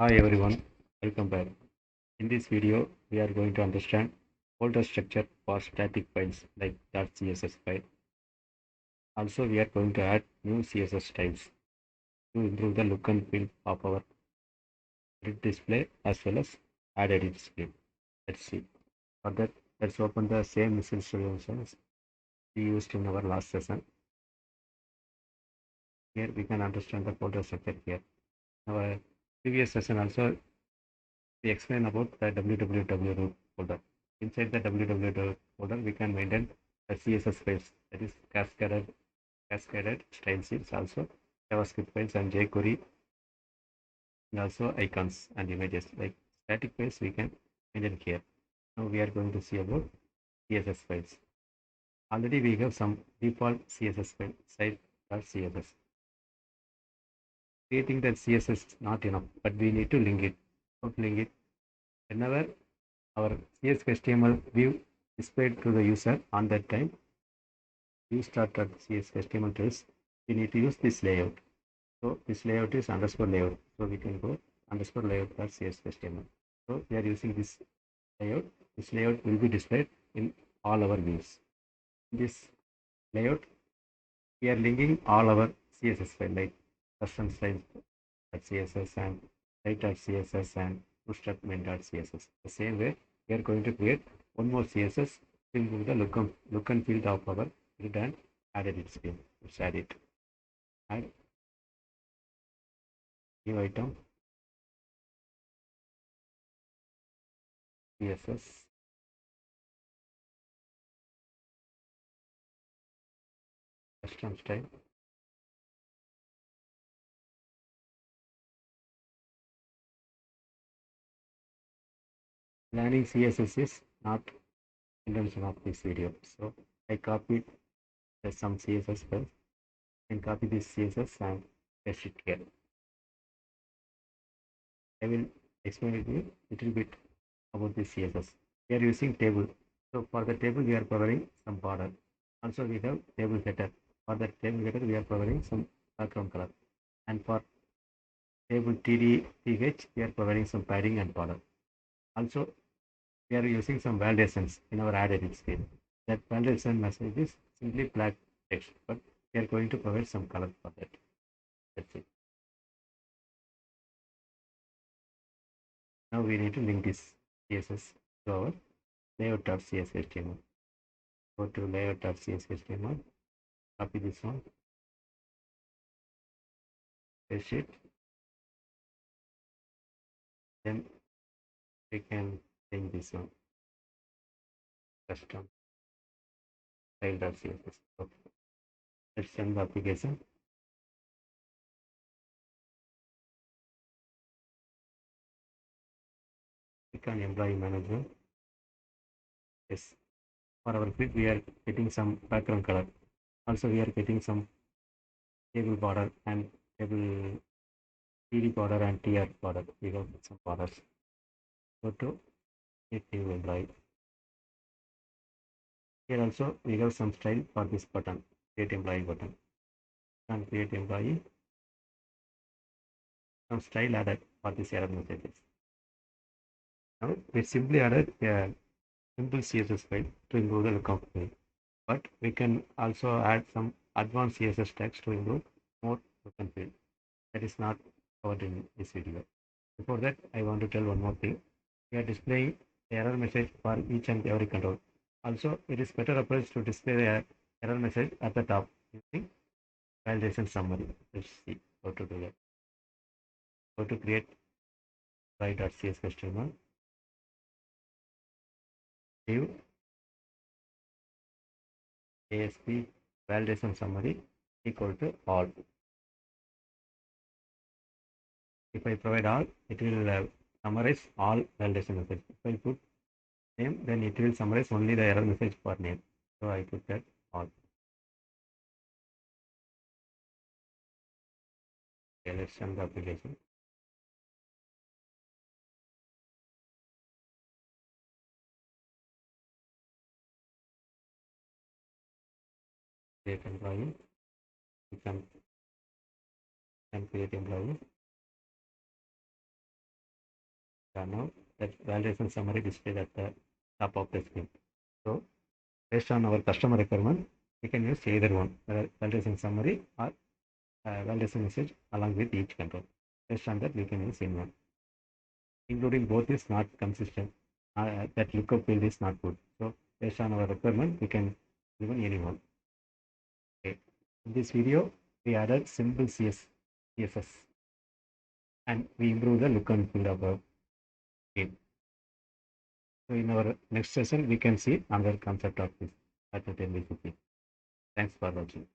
Hi everyone, welcome back. In this video, we are going to understand folder structure for static files like .css file. Also, we are going to add new CSS styles to improve the look and feel of our edit display as well as add edit screen. Let's see. For that, let's open the same Visual Studio instance we used in our last session. Here we can understand the folder structure here. In our previous session also, we explain about the www root folder. Inside the www folder, we can maintain the CSS files, that is cascaded style sheets, also JavaScript files and jQuery, and also icons and images. Like static files, we can maintain here. Now we are going to see about CSS files. Already we have some default CSS file, site.css. Creating that CSS is not enough, but we need to link it. How to link it? Whenever our CSS HTML view displayed to the user on that time, use.css HTML trace, we need to use this layout. So this layout is underscore layout. So we can go underscore layout.css HTML. So we are using this layout. This layout will be displayed in all our views. In this layout, we are linking all our CSS file like custom styles.css and site.css and bootstrap main.css. The same way, we are going to create one more CSS to improve the look and feel of our grid and add edit screen. Let's add it. Add new item CSS custom style. Learning CSS is not intention of this video. So I copied some CSS files and copy this CSS and paste it here. I will explain it to you a little bit about this CSS. We are using table. So for the table we are providing some border. Also we have table header. For the table header we are providing some background color. And for table TDTH we are providing some padding and border. Also we are using some validations in our add edit screen. That validation message is simply black text, but we are going to provide some color for that. That's it. Now we need to link this CSS to our layout.css. Go to layout.css, copy this one, paste it, then we can link this one, custom style.css. Okay. Let's send the application. Click on employee manager. Yes, for our grid we are getting some background color. Also we are getting some table border and table TD border and TR border. We have some borders. Go to table employee. Here also we have some style for this button, create employee button. And create employee, some style added for this error messages. Now we simply added a simple CSS file to improve the look of the page. But we can also add some advanced CSS text to improve more look and feel. That is not covered in this video. Before that, I want to tell one more thing. We are displaying the error message for each and every control. Also, it is better approach to display the error message at the top using validation summary. Let's see how to do that. Go to create by.css HTML. Give ASP validation summary equal to all. If I provide all, it will summarize all validation message. If I put name, then it will summarize only the error message for name. So I put that all. Okay, let's run the application. Create employee. You can create employee. now that validation summary displayed at the top of the screen. So based on our customer requirement, we can use either one, validation summary or validation message along with each control. Based on that, we can use in one. Including both is not consistent. That lookup field is not good. So based on our requirement, we can even any one. Okay. In this video, we added simple CSS and we improve the look and feel of our game. So in our next session, we can see another concept of this DotNet Mvc. Thanks for watching.